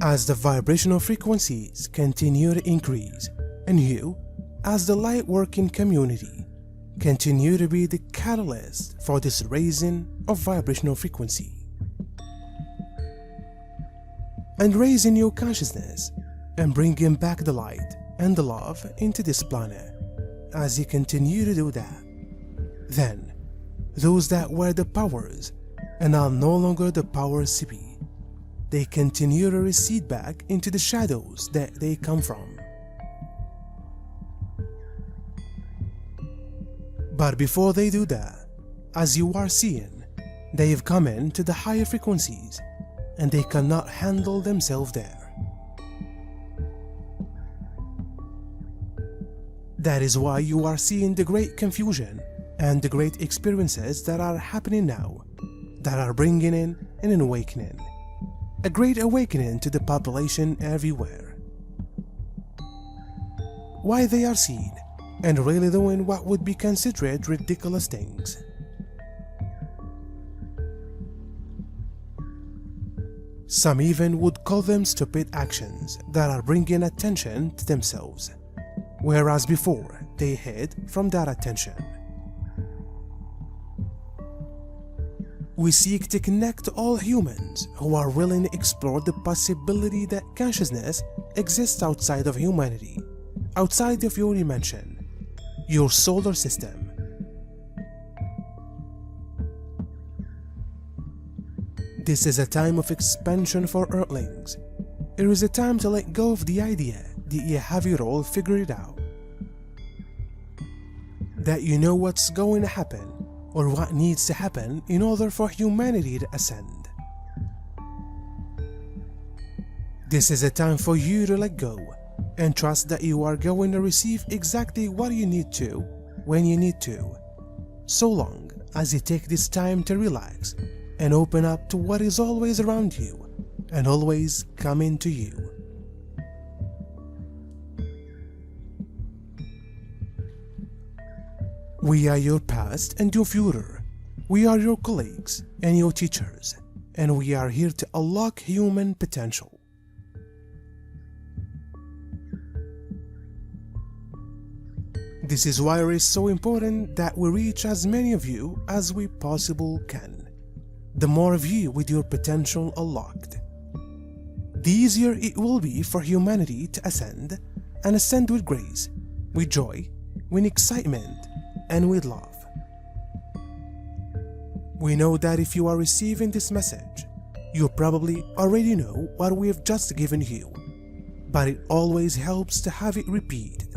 As the vibrational frequencies continue to increase, and you, as the light working community, continue to be the catalyst for this raising of vibrational frequency. And raising your consciousness and bringing back the light and the love into this planet. As you continue to do that, then those that were the powers and are no longer the powers to be, they continue to recede back into the shadows that they come from. But before they do that, as you are seeing, they have come into the higher frequencies and they cannot handle themselves there. That is why you are seeing the great confusion and the great experiences that are happening now, that are bringing in an awakening. A great awakening to the population everywhere. Why they are seen and really doing what would be considered ridiculous things. Some even would call them stupid actions that are bringing attention to themselves, whereas before they hid from that attention. We seek to connect all humans who are willing to explore the possibility that consciousness exists outside of humanity, outside of your dimension, your solar system. This is a time of expansion for Earthlings. It is a time to let go of the idea that you have it all figured out, that you know what's going to happen or what needs to happen in order for humanity to ascend. This is a time for you to let go and trust that you are going to receive exactly what you need to, when you need to, so long as you take this time to relax and open up to what is always around you and always coming to you. We are your past and your future. We are your colleagues and your teachers, and we are here to unlock human potential. This is why it is so important that we reach as many of you as we possibly can. The more of you with your potential unlocked, the easier it will be for humanity to ascend, and ascend with grace, with joy, with excitement, and with love. We know that if you are receiving this message, you probably already know what we have just given you, but it always helps to have it repeated.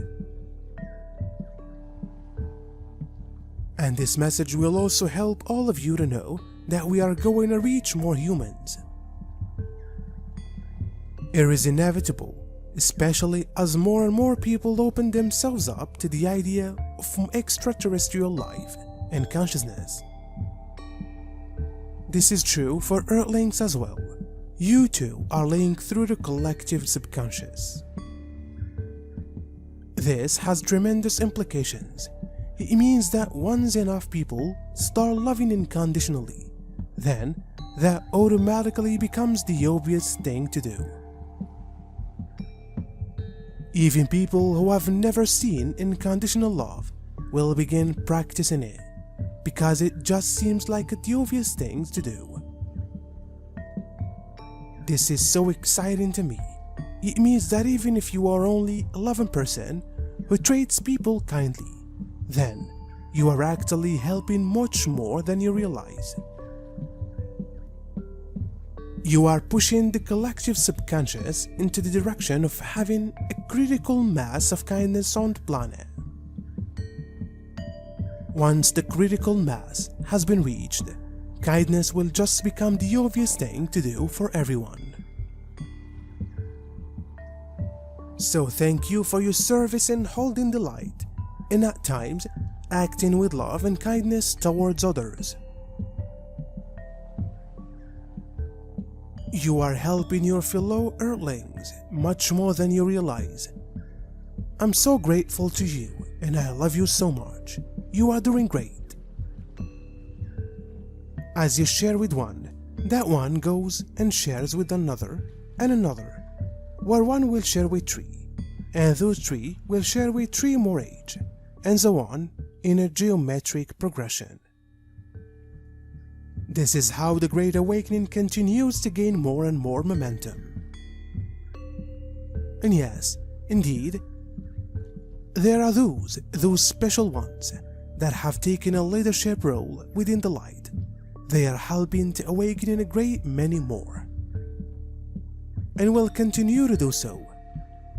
And this message will also help all of you to know that we are going to reach more humans. It is inevitable, especially as more and more people open themselves up to the idea of extraterrestrial life and consciousness. This is true for Earthlings as well. You too are linked through the collective subconscious. This has tremendous implications. It means that once enough people start loving unconditionally, then that automatically becomes the obvious thing to do. Even people who have never seen unconditional love will begin practicing it, because it just seems like the obvious thing to do. This is so exciting to me. It means that even if you are only a loving person who treats people kindly, then you are actually helping much more than you realize. You are pushing the collective subconscious into the direction of having a critical mass of kindness on the planet. Once the critical mass has been reached, kindness will just become the obvious thing to do for everyone. So thank you for your service in holding the light, and at times acting with love and kindness towards others. You are helping your fellow Earthlings much more than you realize. I'm so grateful to you, and I love you so much. You are doing great. As you share with one, that one goes and shares with another, and another, where one will share with 3, and those 3 will share with 3 more age, and so on in a geometric progression. This is how the Great Awakening continues to gain more and more momentum. And yes, indeed, there are those special ones that have taken a leadership role within the light. They are helping to awaken a great many more, and will continue to do so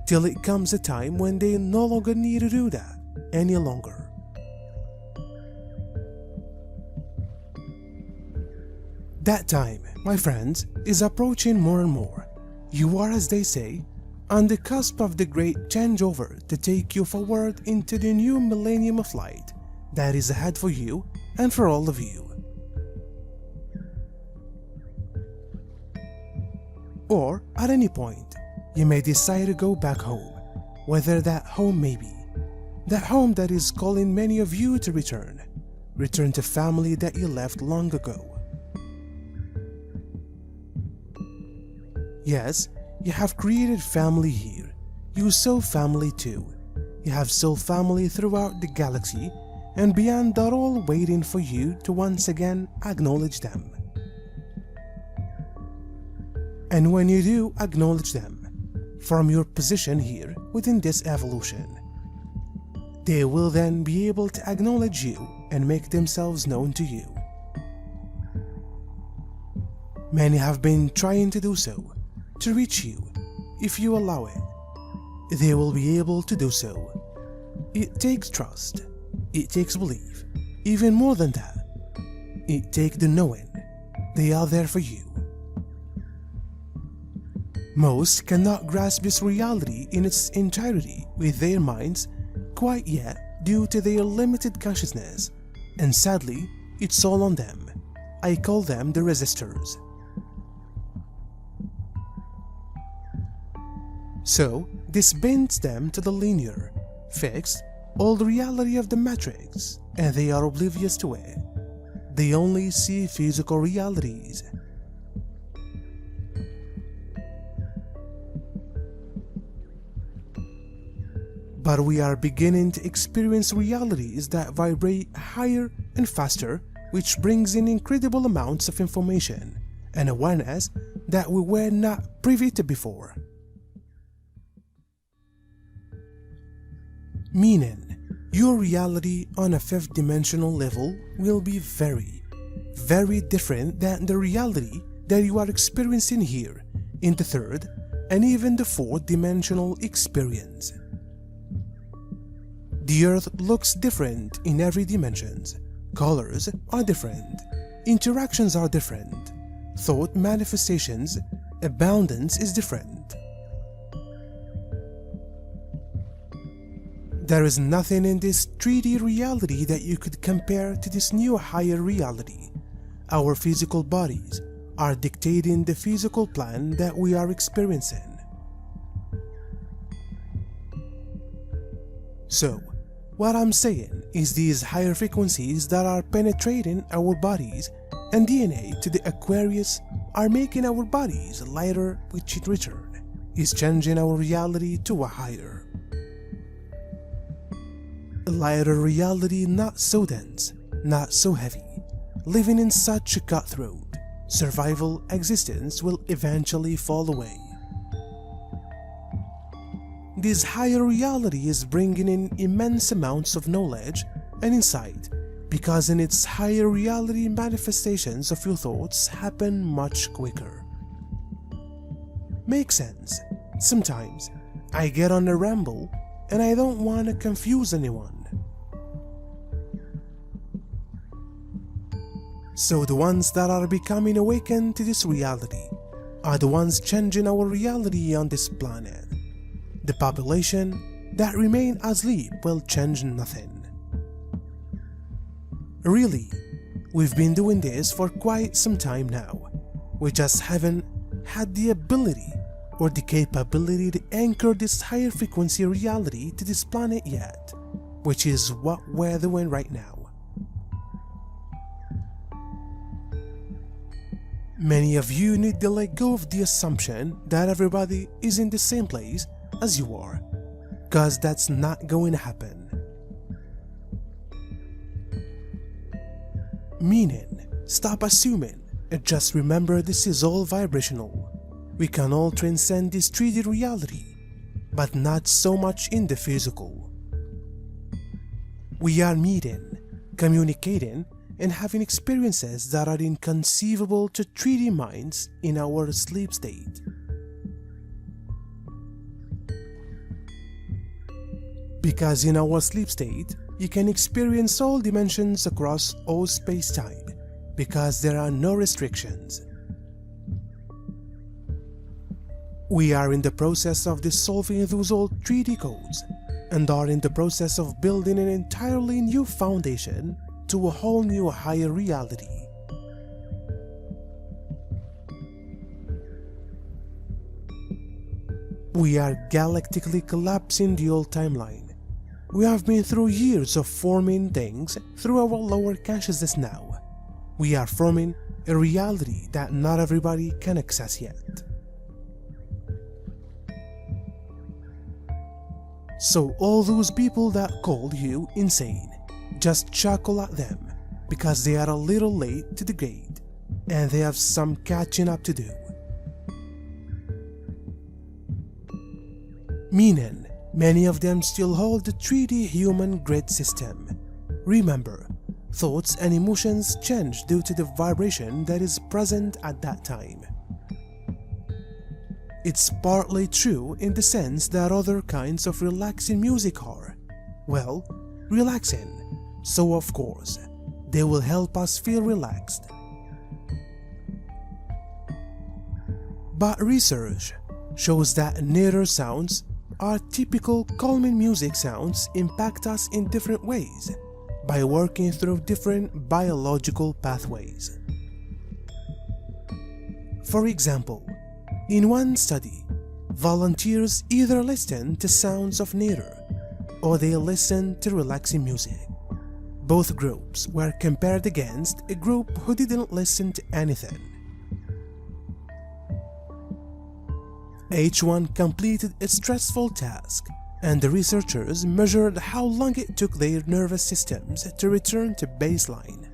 till it comes a time when they no longer need to do that any longer. That time, my friends, is approaching more and more. You are, as they say, on the cusp of the great changeover to take you forward into the new millennium of light that is ahead for you and for all of you. Or, at any point, you may decide to go back home, whether that home may be that home that is calling many of you to return to family that you left long ago. Yes, you have created family here. You saw family too. You have saw family throughout the galaxy, and beyond are all waiting for you to once again acknowledge them. And when you do acknowledge them, from your position here within this evolution, they will then be able to acknowledge you and make themselves known to you. Many have been trying to do so, to reach you. If you allow it, they will be able to do so. It takes trust, it takes belief, even more than that, it takes the knowing they are there for you. Most cannot grasp this reality in its entirety with their minds quite yet due to their limited consciousness, and sadly, it's all on them. I call them the resistors. So, this bends them to the linear, fixed, old reality of the matrix, and they are oblivious to it. They only see physical realities. But we are beginning to experience realities that vibrate higher and faster, which brings in incredible amounts of information and awareness that we were not privy to before. Meaning, your reality on a 5th dimensional level will be very, very different than the reality that you are experiencing here in the 3rd and even the 4th dimensional experience. The Earth looks different in every dimension. Colors are different. Interactions are different. Thought manifestations, abundance is different. There is nothing in this 3D reality that you could compare to this new higher reality. Our physical bodies are dictating the physical plan that we are experiencing. So, what I'm saying is these higher frequencies that are penetrating our bodies and DNA to the Aquarius are making our bodies lighter, which in return is changing our reality to a higher. A lighter reality, not so dense, not so heavy. Living in such a cutthroat, survival existence will eventually fall away. This higher reality is bringing in immense amounts of knowledge and insight, because in its higher reality manifestations of your thoughts happen much quicker. Makes sense. Sometimes I get on a ramble and I don't want to confuse anyone. So the ones that are becoming awakened to this reality are the ones changing our reality on this planet. The population that remain asleep will change nothing. Really, we've been doing this for quite some time now. We just haven't had the ability or the capability to anchor this higher frequency reality to this planet yet, which is what we're doing right now. Many of you need to let go of the assumption that everybody is in the same place as you are, cause that's not going to happen. Meaning, stop assuming, and just remember this is all vibrational. We can all transcend this 3D reality, but not so much in the physical. We are meeting, communicating, and having experiences that are inconceivable to 3D minds in our sleep state. Because in our sleep state, you can experience all dimensions across all space-time, because there are no restrictions. We are in the process of dissolving those old 3D codes, and are in the process of building an entirely new foundation to a whole new higher reality. We are galactically collapsing the old timeline. We have been through years of forming things through our lower consciousness now. We are forming a reality that not everybody can access yet. So all those people that called you insane, just chuckle at them, because they are a little late to the gate, and they have some catching up to do. Meaning, many of them still hold the 3D human grid system. Remember, thoughts and emotions change due to the vibration that is present at that time. It's partly true in the sense that other kinds of relaxing music are, well, relaxing, so of course, they will help us feel relaxed. But research shows that neither sounds are typical calming music sounds impact us in different ways by working through different biological pathways. For example, in one study, volunteers either listened to sounds of nature or they listened to relaxing music. Both groups were compared against a group who didn't listen to anything. Each one completed a stressful task, and the researchers measured how long it took their nervous systems to return to baseline.